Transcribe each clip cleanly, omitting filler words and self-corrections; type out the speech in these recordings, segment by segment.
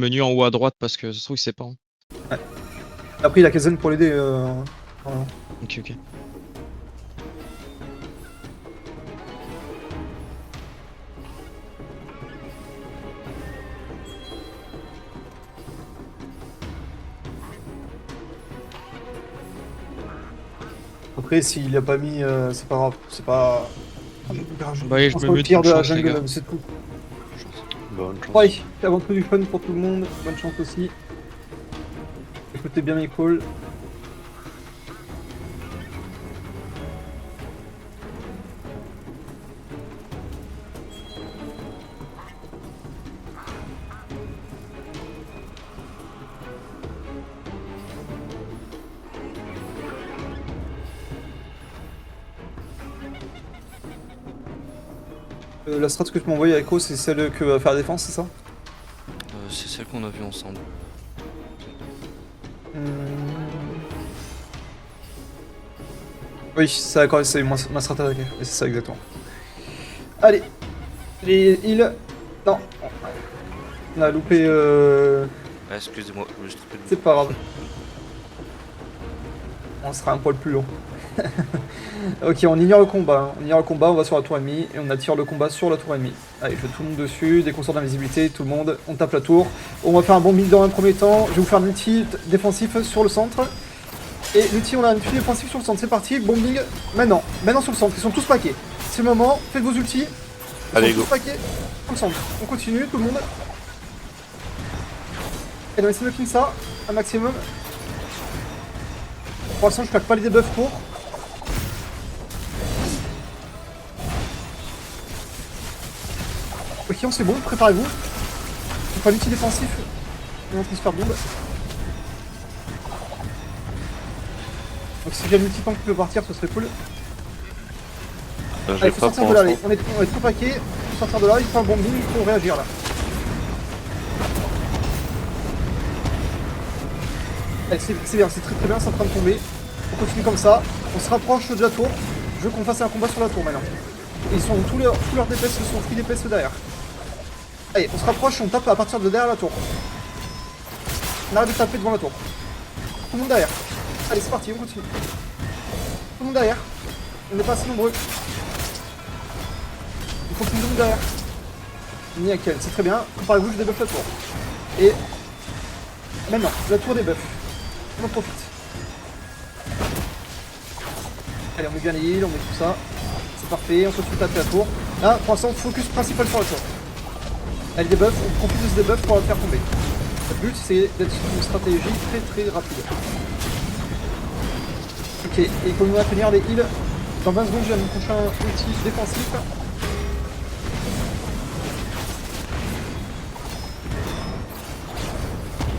menu en haut à droite parce que ça se trouve il sait pas. Hein. Ouais. Après il a Kazen pour l'aider. Voilà. Ok, ok. Après s'il a pas mis, c'est pas grave, c'est pas... Bah allez, je me le mute, pire bonne de la chance, les gars. jungle, c'est tout. Bonne chance. Ouais, avant tout du fun pour tout le monde, bonne chance aussi. Écoutez bien mes calls. La strat que tu m'as envoyée Echo, c'est celle que va faire la défense, c'est ça? C'est celle qu'on a vue ensemble. Oui, c'est d'accord, c'est ma strat attaquée, c'est ça exactement. Allez, les heals. Non, on a loupé. Ah, excusez-moi, juste un peu de... C'est pas grave. On sera un poil plus long. Ok, on ignore le combat. Hein. On ignore le combat, on va sur la tour ennemie et on attire le combat sur la tour ennemie. Allez, je veux tout le monde dessus, dès qu'on sort d'invisibilité, tout le monde, on tape la tour. On va faire un bon build dans un premier temps. Je vais vous faire un ulti défensif sur le centre. Et l'ulti, on a un ulti défensif sur le centre. C'est parti, bombing. Maintenant sur le centre. Ils sont tous paqués. C'est le moment, faites vos ultis. Ils Allez, sont go. tous paqués sur le centre. On continue, tout le monde. Et on va essayer de clean ça, un maximum. Pour l'instant, je claque pas les debuffs pour. Ok, on c'est bon, préparez-vous. On fait un outil défensif. Et on transfert bombe. Donc si j'ai un multi tank qui peut partir, ce serait cool. Je Allez, vais faut pas sortir pour de là, allez. l'instant. On est trop paquet. Faut sortir de là, il faut un bombing, il faut réagir là. Allez, c'est bien, c'est très bien, c'est en train de tomber. On continue comme ça. On se rapproche de la tour. Je veux qu'on fasse un combat sur la tour maintenant. Ils sont tous leurs DPS sont free DPS derrière. Allez, on se rapproche et on tape à partir de derrière la tour. On arrête de taper devant la tour. Tout le monde derrière. Allez, c'est parti, on continue. Tout le monde derrière. On n'est pas assez nombreux. Il faut tout le monde derrière. Nickel, c'est très bien. Préparez-vous, je débuffe la tour. Et maintenant, la tour des buffs. On en profite. Allez, on met bien les heals, on met tout ça. C'est parfait, on continue de taper la tour. Là, pour l'instant, focus principal sur la tour. Elle débuff, on profite de ce debuff pour la faire tomber. Le but, c'est d'être sur une stratégie très rapide. Ok, et qu'on va tenir les heals. Dans 20 secondes, j'ai mon prochain outil défensif.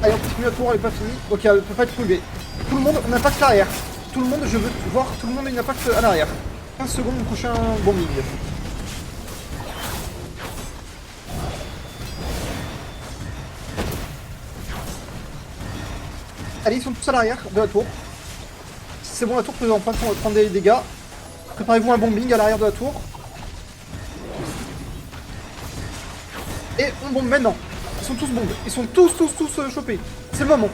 Allez, on continue la tour, elle est pas finie. Ok, elle peut pas être relevée. Tout le monde, on impacte l'arrière. Tout le monde, je veux voir tout le monde une impact à l'arrière. 15 secondes, mon prochain bombing. Allez, ils sont tous à l'arrière de la tour. C'est bon, la tour peut enfin prendre des dégâts. Préparez-vous un bombing à l'arrière de la tour. Et on bombe maintenant. Ils sont tous bombes. Ils sont tous chopés. C'est le moment.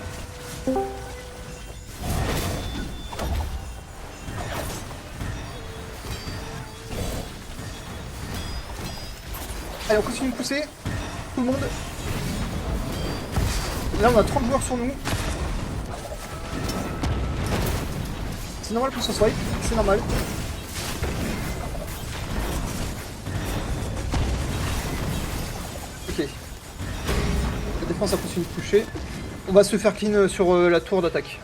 Allez, on continue de pousser. Tout le monde. Là, on a 30 joueurs sur nous. C'est normal qu'on se swipe. C'est normal. Ok. La défense a continué de toucher. On va se faire clean sur la tour d'attaque.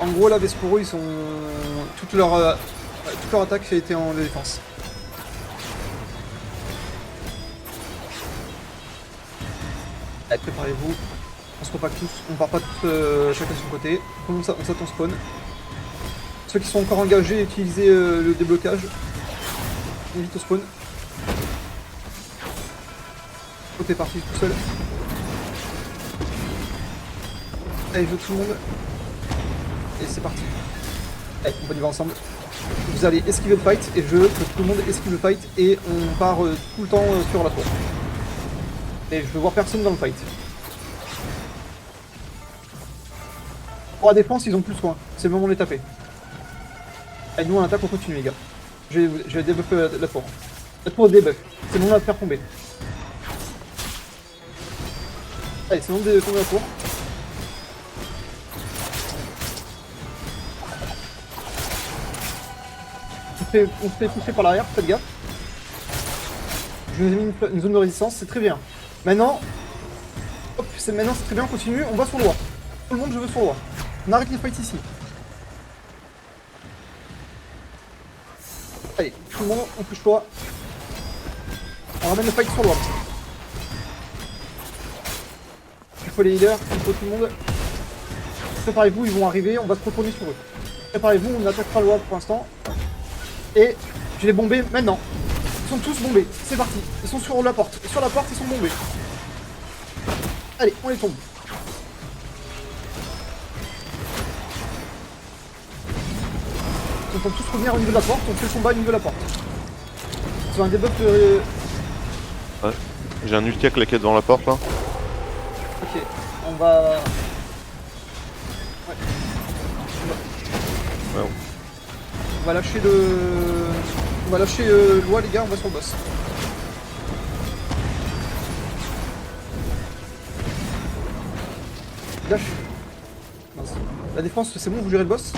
En gros, là, Vesporo, ils sont... toute leur attaque a été en défense. Allez, préparez-vous. On se repacte tous. On part pas tous chacun de son côté. On s'attend spawn. Ceux qui sont encore engagés, utilisez le déblocage. Vite au spawn. Oh, t'es parti tout seul. Allez, je veux tout le monde. Et c'est parti. Allez, on va y va ensemble. Vous allez esquiver le fight et je veux que tout le monde esquive le fight et on part tout le temps sur la tour. Et je veux voir personne dans le fight. Pour la défense, ils ont plus soin. C'est le moment de les taper. Allez, nous on attaque, on continue les gars. Je vais débuffer la tour. La tour debuff. C'est le moment de la faire tomber. Allez, c'est le moment de tomber la tour. On se fait pousser par l'arrière, faites gaffe. Je vous ai mis une zone de résistance, c'est très bien. Maintenant, hop, maintenant c'est très bien, on continue, on va sur le roi. Tout le monde, je veux sur le roi. On arrête les fights ici. Allez, tout le monde, on touche toi. On ramène le fight sur le roi. Il faut les healers, il faut tout le monde. Préparez-vous, ils vont arriver, on va se retourner sur eux. Préparez-vous, on attaquera le roi pour l'instant. Et je vais les bomber maintenant. Ils sont tous bombés, c'est parti. Ils sont sur la porte. Sur la porte, ils sont bombés. Allez, on les tombe. Ils vont tous revenir au niveau de la porte. On fait le combat au niveau de la porte. Ils ont un debuff de... Ouais. J'ai un ulti à claquer devant la porte là. Ok, on va... Ouais. Ouais. On va lâcher le... On va lâcher Loi les gars, on va sur le boss. Lâche. Mince. La défense, c'est bon, vous gérez le boss?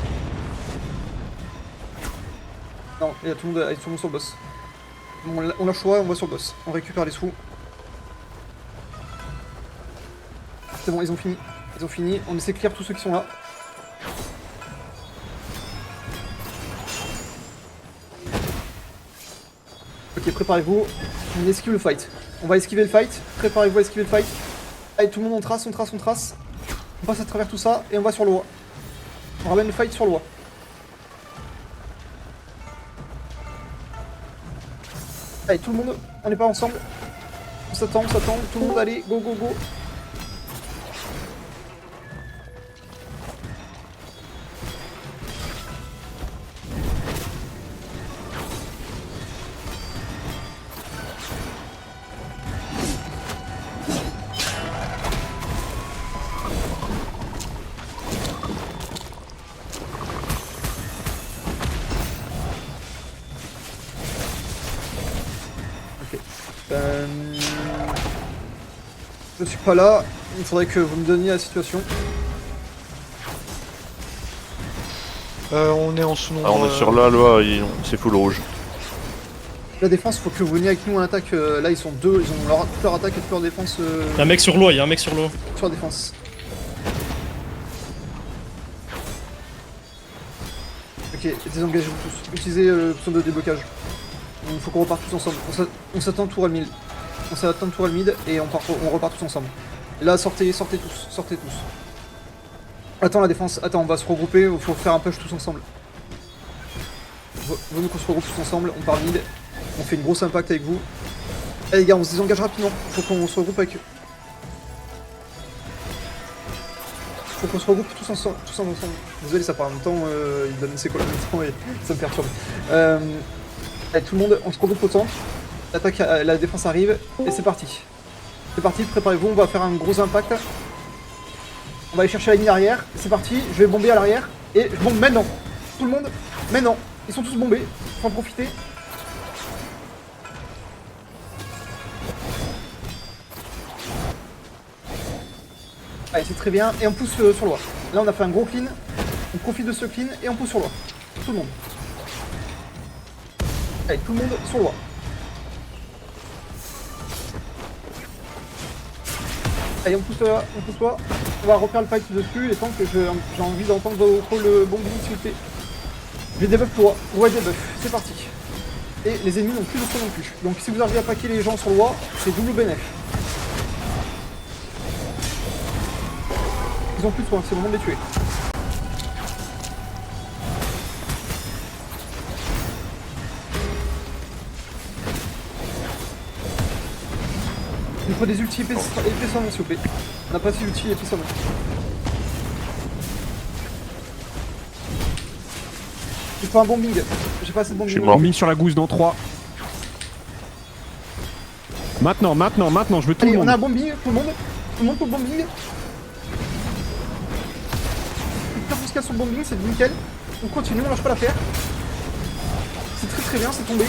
Non, il y a tout le monde, sur le boss. On lâche Loi, on va sur le boss. On récupère les sous. C'est bon, ils ont fini. Ils ont fini. On essaie de clear tous ceux qui sont là. Ok, préparez-vous. On esquive le fight. On va esquiver le fight. Préparez-vous à esquiver le fight. Allez, tout le monde, on trace, on trace, on trace. On passe à travers tout ça et on va sur le roi. On ramène le fight sur le roi. Allez, tout le monde, on n'est pas ensemble. On s'attend, tout le monde, allez, go, go, go. Je suis pas là, il faudrait que vous me donniez la situation. On est en sous-nombre. Ah, on est sur la loi, c'est full rouge. La défense, faut que vous veniez avec nous en attaque. Là, ils sont deux, ils ont toute leur attaque et toute leur défense. Y'a un mec sur l'eau, y'a un mec sur l'eau. Sur la défense. Ok, désengagez-vous tous. Utilisez l'option de déblocage. Il faut qu'on reparte tous ensemble. On s'attend tour à 1000. On s'attend tour à mid et on repart tous ensemble. Là, sortez tous. Attends la défense, attends, on va se regrouper, il faut faire un push tous ensemble. Venez qu'on se regroupe tous ensemble, on part mid, on fait une grosse impact avec vous. Allez les gars, on se désengage rapidement, faut qu'on se regroupe avec eux. Faut qu'on se regroupe tous ensemble. Désolé, ça part en même temps, il donne ses quoi en même temps et ça me perturbe. Allez, tout le monde, on se regroupe au centre. L'attaque, la défense arrive et c'est parti. C'est parti, préparez-vous, on va faire un gros impact. On va aller chercher la ligne arrière, c'est parti, je vais bomber à l'arrière et je bombe maintenant. Tout le monde, maintenant. Ils sont tous bombés, faut en profiter. Allez, c'est très bien, et on pousse sur le roi. Là, on a fait un gros clean, on profite de ce clean et on pousse sur le roi. Tout le monde. Allez, tout le monde sur le roi. Allez, on pousse là, on va refaire le fight dessus, et tant que j'ai envie d'entendre vos calls bombing s'il vous plaît. Je vais debuff le roi, ouais debuff, c'est parti. Et les ennemis n'ont plus de soin non plus. Donc si vous arrivez à paquer les gens sur le roi, c'est double bénéf. Ils ont plus de soin, c'est le moment de les tuer. Il faut des ultis épais sans nom s'il vous plaît. On n'a pas si ultis épais sans nom. Il faut un bombing. J'ai pas assez de bombing. Je suis mort. Bombing sur la gousse dans 3. Maintenant, je veux tout Allez, le on monde. a un bombing, tout le monde pour le bombing. Faire jusqu'à son bombing, c'est nickel. On continue, on lâche pas l'affaire. C'est très bien, c'est tombé.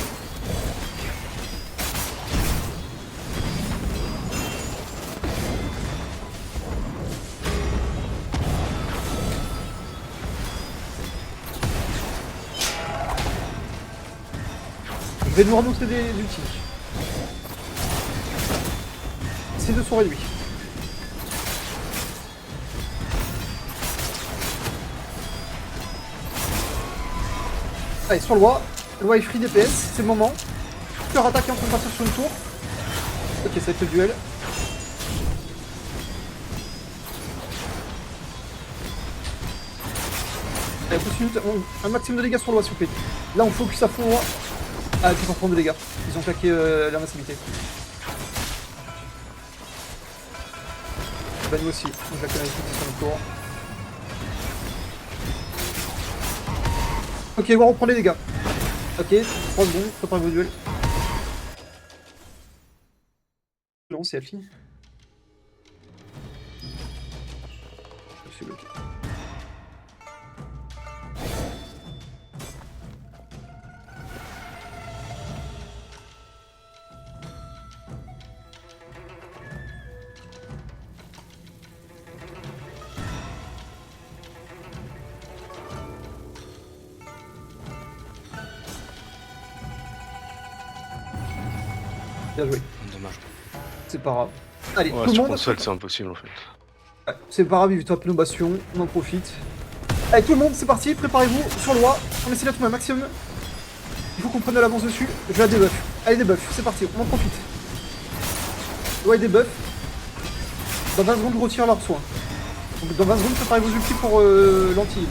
Je vais nous remonter des ultis. C'est de son réduit. Allez, sur le roi est free DPS, c'est le moment. Leur attaque est en train de partir sur une tour. Ok, ça va être le duel. Allez, continue, un maximum de dégâts sur le roi s'il vous plaît. Là on focus à fond le roi. Ah, ils vont prendre de dégâts. Ils ont claqué la massivité. Bah nous aussi, donc la connais sur le tour. Ok, on reprend les dégâts. Ok, 3 secondes, préparez vos duels. Non, c'est Alfie. Je suis bloqué. Bien joué. Dommage. C'est pas grave. Allez, Ouais, tout le sur monde. console, c'est impossible en fait. Ouais, c'est pas grave, victoire Pénobation, on en profite. Allez, tout le monde, c'est parti, préparez-vous sur le roi. On essaie de trouver un maximum. Il faut qu'on prenne de l'avance dessus. Je la débuff. Allez, débuff, c'est parti, on en profite. Ouais, débuff. Dans 20 secondes, retire leurs soins. Donc, dans 20 secondes, préparez vos ultis pour l'anti-heal.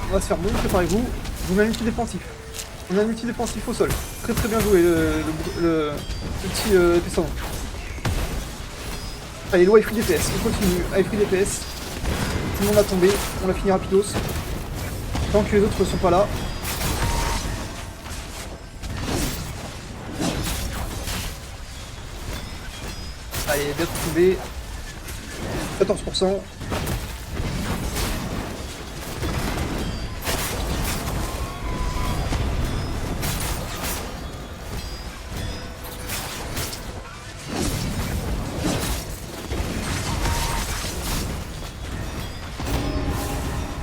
On va se faire bon, préparez-vous. Je vous mets un ulti défensif. On a un ulti défensif au sol. Très bien joué le petit descendant. Allez, loi free DPS, on continue. Allez, free DPS. Tout le monde a tombé, on l'a fini rapidos. Tant que les autres ne sont pas là. Allez, bientôt tombé. 14%.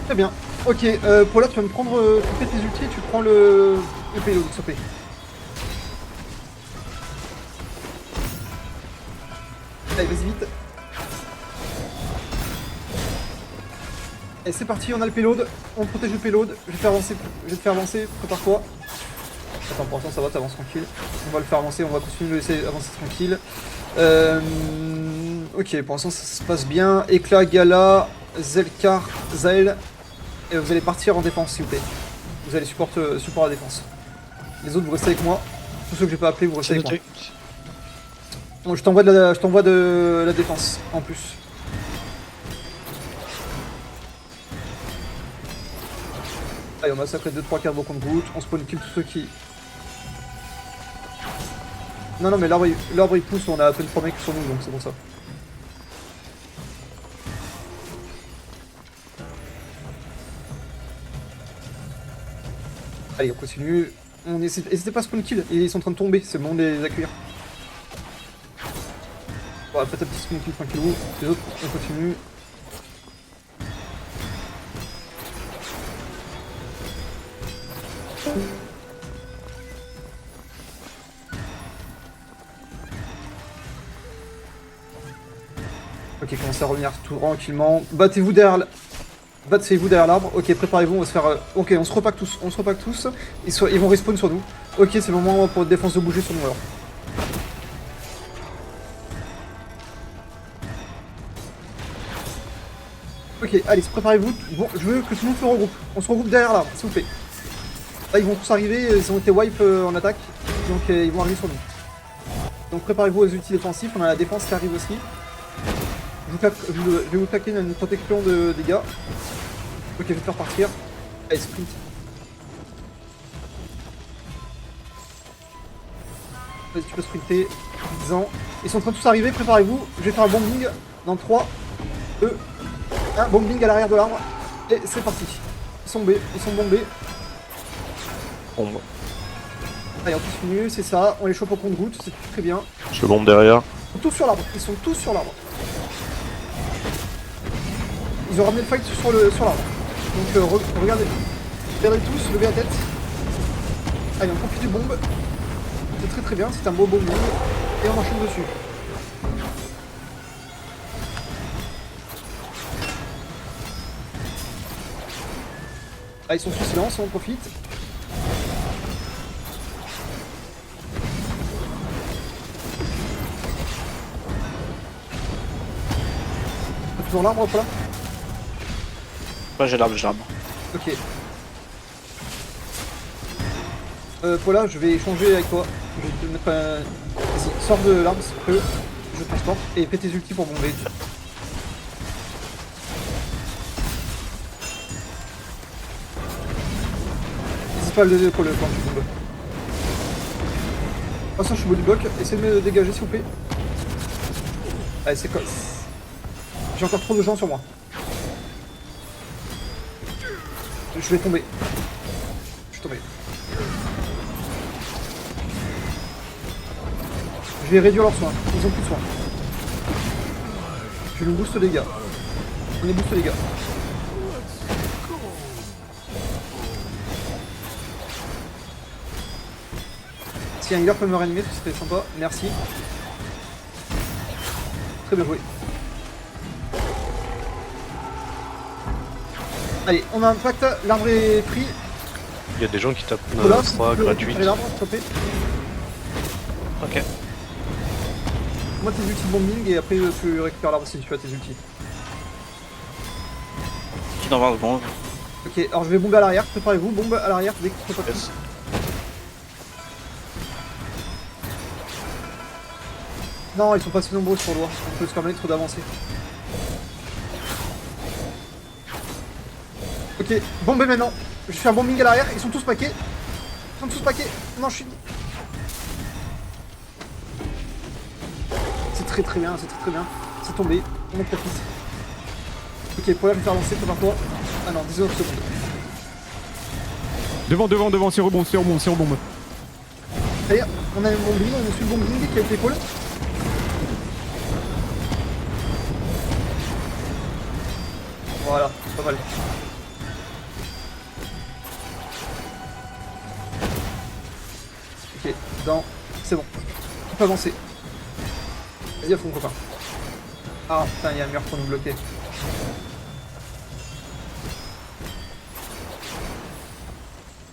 Très bien. Ok, Paula, tu vas me prendre. Tu fais tes ultis et tu prends le payload, s'il te plaît. Allez, vas-y vite. Et c'est parti, on a le payload. On protège le payload. Je vais te faire avancer. Prépare-toi. Attends, pour l'instant, ça va, t'avances tranquille. On va le faire avancer, on va continuer de le laisser avancer tranquille. Ok, pour l'instant, ça se passe bien. Éclat, Gala, Zelkar, Zael. Et vous allez partir en défense s'il vous plaît. Vous allez support la défense. Les autres vous restez avec moi. Tous ceux que j'ai pas appelés vous restez avec moi. Bon, je t'envoie de la défense en plus. Allez on massacre 2-3 cartes contre route. On spawn kill tous ceux qui... Non mais l'arbre il pousse, on a à peine 3 mecs sur nous donc c'est pour ça. Allez, on continue. N'hésitez pas à spawn kill, ils sont en train de tomber, c'est le moment de les accueillir. Bon, après ta petite spawn kill tranquillou, les autres, on continue. Ok, commencez à revenir tout tranquillement. Battez-vous derrière l'arbre. Ok, préparez-vous, on va se faire... Ok, on se repack tous. Ils vont respawn sur nous. Ok, c'est le moment pour notre défense de bouger sur nous alors. Ok, allez, préparez-vous. Bon, je veux que tout le monde se regroupe. On se regroupe derrière l'arbre, s'il vous plaît. Là, ils vont tous arriver, ils ont été wipe en attaque. Donc, ils vont arriver sur nous. Donc, préparez-vous aux ultis défensifs. On a la défense qui arrive aussi. Je vais vous claquer une protection de dégâts. Ok, je vais te faire partir. Allez, sprint. Vas-y, tu peux sprinter. Vite-en. Ils sont en train de tous arriver, préparez-vous. Je vais faire un bombing dans 3, 2, 1. Bombing à l'arrière de l'arbre. Et c'est parti. Ils sont bombés. Bombe. Allez, on continue, c'est ça. On les chope au compte-gouttes, c'est très bien. Je bombe derrière. Ils sont tous sur l'arbre. Ils sont tous sur l'arbre. Ils ont ramené le fight sur l'arbre. Donc regardez. Regardez tous, levez la tête. Allez, on profite du bombe. C'est très très bien, c'est un beau bombing. Et on enchaîne dessus. Ah, ils sont sous silence, on en profite. T'as toujours l'arbre, Paula? Ouais, j'ai l'arbre. Ok. Paula, je vais échanger avec toi. Je vais te mettre un... Vas-y, sors de l'arbre s'il te plaît. Je transporte. Et fais tes ultis pour bomber. N'hésite pas à le lever pour le plan du bombe. De toute façon, je suis au bout du bloc. Essayez de me dégager s'il vous plaît. Allez, c'est quoi? J'ai encore trop de gens sur moi. Je vais tomber. Je suis tombé. Je vais réduire leurs soins. Ils ont plus de soins. Je nous booste les gars. On les booste les gars. Si un healer peut me réanimer, ce serait sympa. Merci. Très bien joué. Allez, on a un impact. L'arbre est pris. Il y a des gens qui tapent Voilà, 3 gratuites. l'arbre, s'il te plaît. Ok. Moi tes ultis de bombing et après tu récupères l'arbre si tu as tes ultis. Qui dans 20 secondes. Ok, alors je vais bomber à l'arrière, préparez-vous, bombe à l'arrière dès que tu pas Yes. Non, ils sont pas si nombreux sur l'oie, on peut se permettre d'avancer. Ok, bombez maintenant. Je fais un bombing à l'arrière, ils sont tous paquets. Ils sont tous paquets. Non, je suis... C'est très très bien, c'est très très bien. C'est tombé, on en profite. Ok, pour là je vais faire lancer, prépare-toi. Ah non, 19 secondes. Devant, c'est rebond. Allez, on a un bombing, on suit le bombing qui a été l'épaule. Voilà, pas mal. Ok, c'est bon. On peut avancer. Vas-y à fond, copain. Ah putain, il y a un mur pour nous bloquer.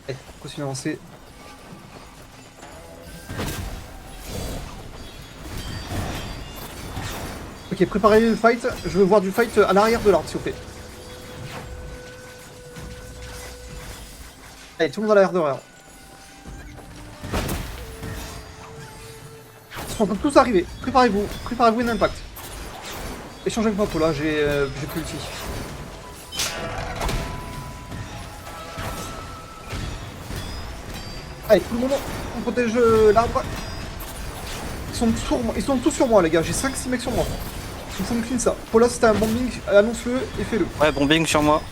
Allez, continue à avancer. Ok, préparez le fight. Je veux voir du fight à l'arrière de l'arbre, s'il vous plaît. Allez, tout le monde à l'arrière de l'arbre. Ils sont en train de tous arriver. Préparez-vous un impact. Échangez avec moi, Paula, j'ai plus l'outil. Allez, tout le monde, on protège l'arbre. Ils sont tous sur moi, les gars. J'ai 5-6 mecs sur moi. Il faut me clean ça. Paula, si t'as un bombing, annonce-le et fais-le. Ouais, bombing sur moi.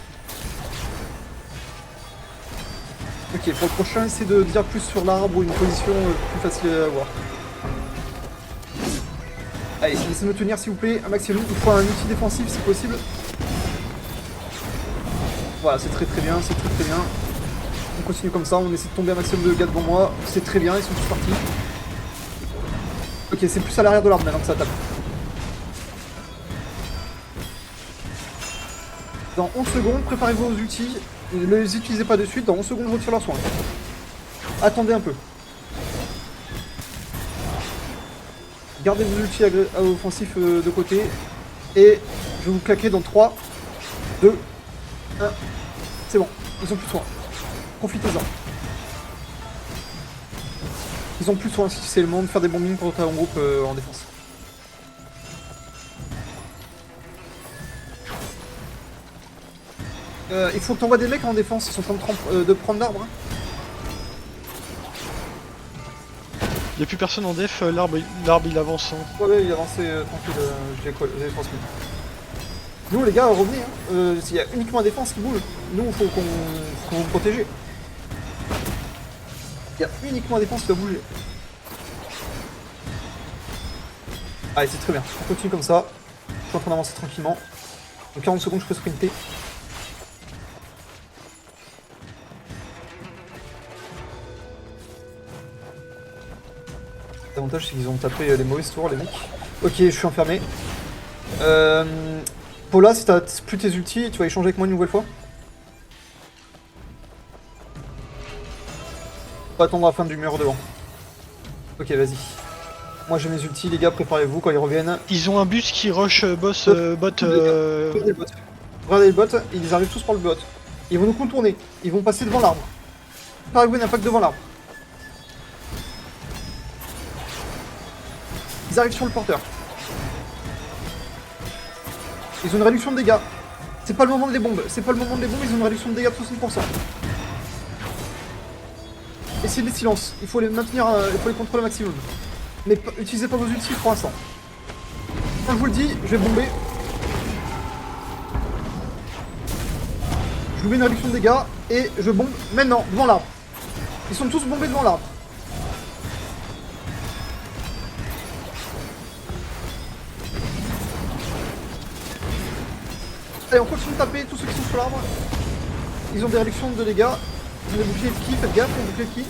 Ok, pour le prochain, essaie de dire plus sur l'arbre ou une position plus facile à voir. Allez, laissez me tenir s'il vous plaît, un maximum. Il faut un outil défensif si possible. Voilà, c'est très très bien, c'est très très bien. On continue comme ça, on essaie de tomber un maximum de gars devant moi. C'est très bien, ils sont tous partis. Ok, c'est plus à l'arrière de l'arbre maintenant que ça tape. Dans 11 secondes, préparez-vous aux outils. Ne les utilisez pas de suite, dans 11 secondes, je retire leurs soins. Attendez un peu. Gardez vos ultis offensifs de côté. Et je vais vous claquer dans 3, 2, 1. C'est bon, ils ont plus de soins. Profitez-en. Ils ont plus de soins si c'est le moment de faire des bombings pour en groupe en défense. Il faut que t'envoies des mecs en défense, ils sont en train de prendre l'arbre. Hein. Y'a plus personne en def, l'arbre il avance. Hein. Ouais, il avançait tranquille, je l'ai transmis. Nous les gars, revenez, hein. Il y a uniquement la défense qui bouge. Nous, faut qu'on vous protège. Il y a uniquement la défense qui va bouger. Allez, c'est très bien. On continue comme ça. Je suis en train d'avancer tranquillement. Dans 40 secondes, je peux sprinter. L'avantage, c'est qu'ils ont tapé les mauvaises tours, les mecs. Ok, je suis enfermé. Paula, si t'as plus tes ultis, tu vas échanger avec moi une nouvelle fois. On va attendre la fin du mur devant. Ok, vas-y. Moi j'ai mes ultis, les gars, préparez-vous quand ils reviennent. Ils ont un bus qui rush boss bot. Regardez les bots, ils arrivent tous par le bot. Ils vont nous contourner, ils vont passer devant l'arbre. Préparez-vous une impact devant l'arbre. Ils arrivent sur le porteur. Ils ont une réduction de dégâts. C'est pas le moment de les bombes, ils ont une réduction de dégâts de 60%. Essayez de les silences, il faut les maintenir, il faut les contrôler au maximum. Mais utilisez pas vos ultis pour l'instant. Quand je vous le dis, je vais bomber. Je vous mets une réduction de dégâts et je bombe maintenant, devant l'arbre. Ils sont tous bombés devant l'arbre. Allez, on continue de taper tous ceux qui sont sur l'arbre. Ils ont des réductions de dégâts. Ils ont des boucliers de ki, faites gaffe, les boucliers de ki.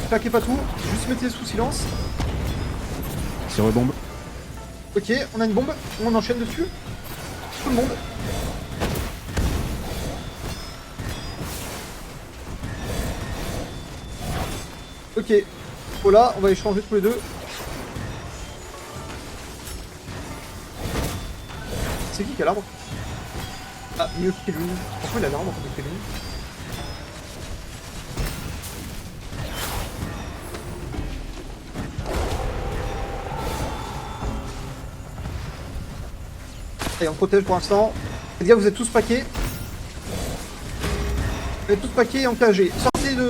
Claquez pas tout, juste mettez sous silence. C'est rebombe. Ok, on a une bombe, on enchaîne dessus. Tout le monde. Ok, voilà, on va échanger tous les deux. C'est qui a l'arbre? Ah, mieux que lui. Pourquoi il a l'arbre en fait que lui? Allez, on protège pour l'instant. Les gars, vous êtes tous paqués. Vous êtes tous paqués et encagés.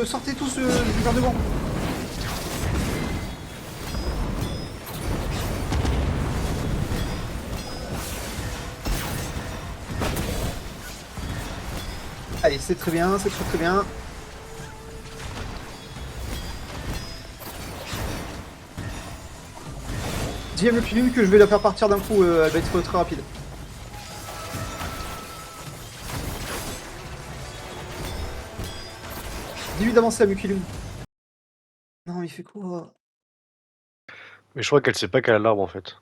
Sortez tous vers devant. Allez, c'est très bien, c'est très bien. Dixième le pilule que je vais la faire partir d'un coup, elle va être très rapide. Dis-lui d'avancer à Mukilum. Non, il fait quoi? Mais je crois qu'elle sait pas qu'elle a l'arbre en fait.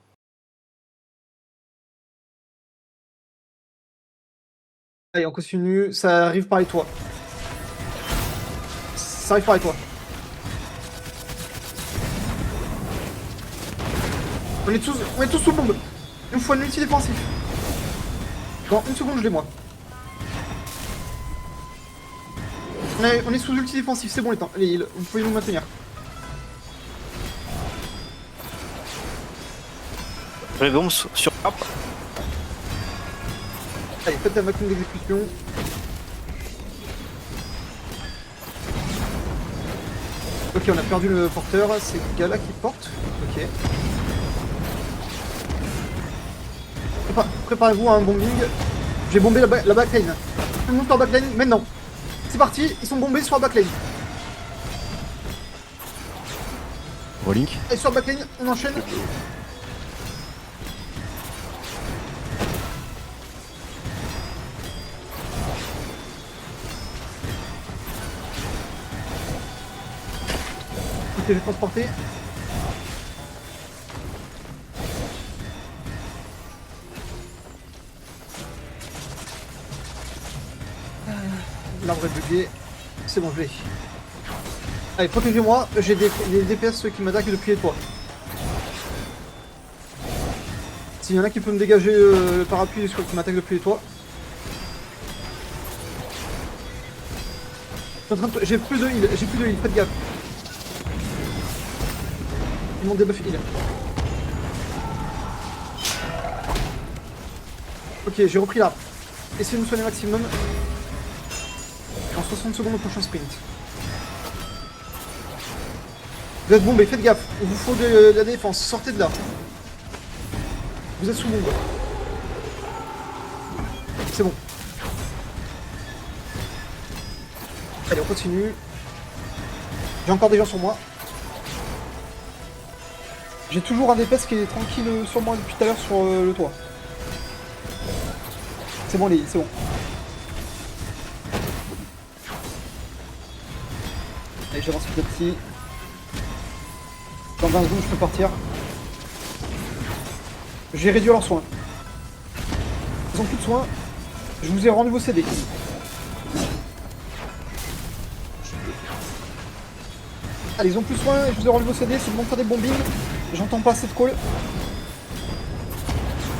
Allez, on continue, ça arrive par les toits. Ça arrive par les toits. On est tous sous bombe. Il nous faut un ulti défensif. Dans une seconde, je l'ai moi. On est sous ulti défensif, c'est bon les temps. Allez, vous pouvez nous maintenir. Les bombes sur l'arbre. Allez, faites la vacuum d'exécution. Ok, on a perdu le porteur, c'est le gars là qui porte. Ok. Préparez-vous à un bombing. J'ai bombé la backline. Tout le monde sur la backline maintenant. C'est parti, ils sont bombés sur la backline. Rolling. Et sur la backline, on enchaîne. Ok, je vais transporter. L'arbre est bugué. C'est bon, je l'ai. Allez, protégez-moi. J'ai des DPS qui m'attaquent depuis les toits. S'il y en a qui peut me dégager le parapluie qui m'attaque depuis les toits. J'ai plus de heal, faites gaffe. Ils m'ont debuff heal. Ok, j'ai repris l'arbre. Essayez de me soigner maximum. En 60 secondes au prochain sprint. Vous êtes bombés, faites gaffe. Il vous faut de la défense. Sortez de là. Vous êtes sous bombe. C'est bon. Allez, on continue. J'ai encore des gens sur moi. J'ai toujours un DPS qui est tranquille sur moi depuis tout à l'heure sur le toit. C'est bon, c'est bon. Allez, j'avance petit à petit. Dans 20 secondes, je peux partir. J'ai réduit leurs soins. Ils ont plus de soins. Je vous ai rendu vos CD. Allez, ils ont plus de soins. Je vous ai rendu vos CD. C'est de monter des bombings. J'entends pas assez de call.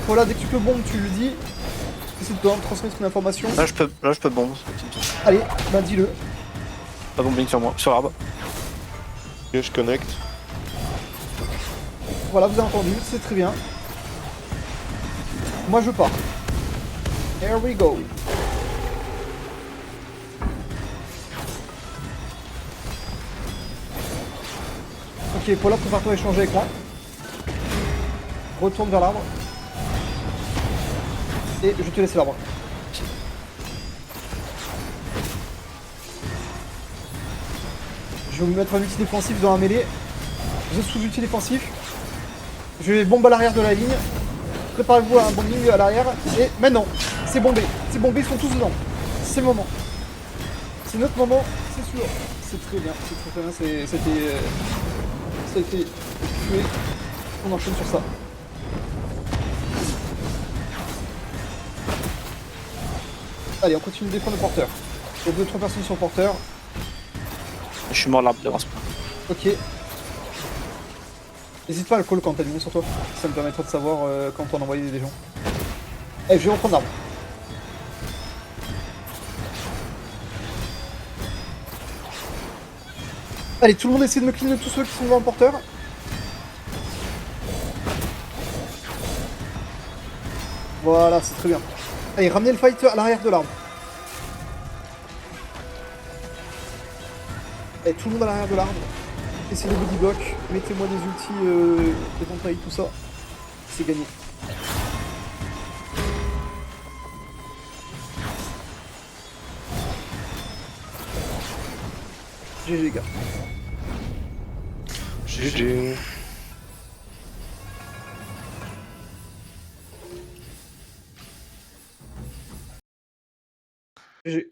Voilà, dès que tu peux bombe, tu lui dis. Essaie de transmettre une information. Là, je peux bombe. Allez, bah dis-le. Pas bombing sur moi, sur l'arbre. Ok, je connecte. Voilà, vous avez entendu, c'est très bien. Moi, je pars. Here we go. Ok, Paula, prépare-toi à échanger avec moi. Retourne vers l'arbre. Et je te laisse l'arbre. Je vais vous mettre un outil défensif dans la mêlée. Vous êtes sous outil défensif. Je vais bombe à l'arrière de la ligne. Préparez-vous à un bombing à l'arrière. Et maintenant, c'est bombé. C'est bombé, ils sont tous dedans. C'est le moment. C'est notre moment, c'est sûr. C'est très bien, c'est très bien. Ça a été tué. On enchaîne sur ça. Allez, on continue de défendre le porteur. Il y a 2-3 personnes sur le porteur. Je suis mort l'arbre devant ce point. Ok. N'hésite pas à le call quand t'as du monde sur toi. Ça me permettra de savoir quand on envoie des gens. Eh, je vais reprendre l'arbre. Allez, tout le monde essaie de me clean tous ceux qui sont devant le porteur. Voilà, c'est très bien. Allez, ramenez le fight à l'arrière de l'arbre. Allez, tout le monde à l'arrière de l'arbre. Essayez de body block. Mettez-moi des ultis, des contrails, tout ça. C'est gagné. GG les gars. GG. GG.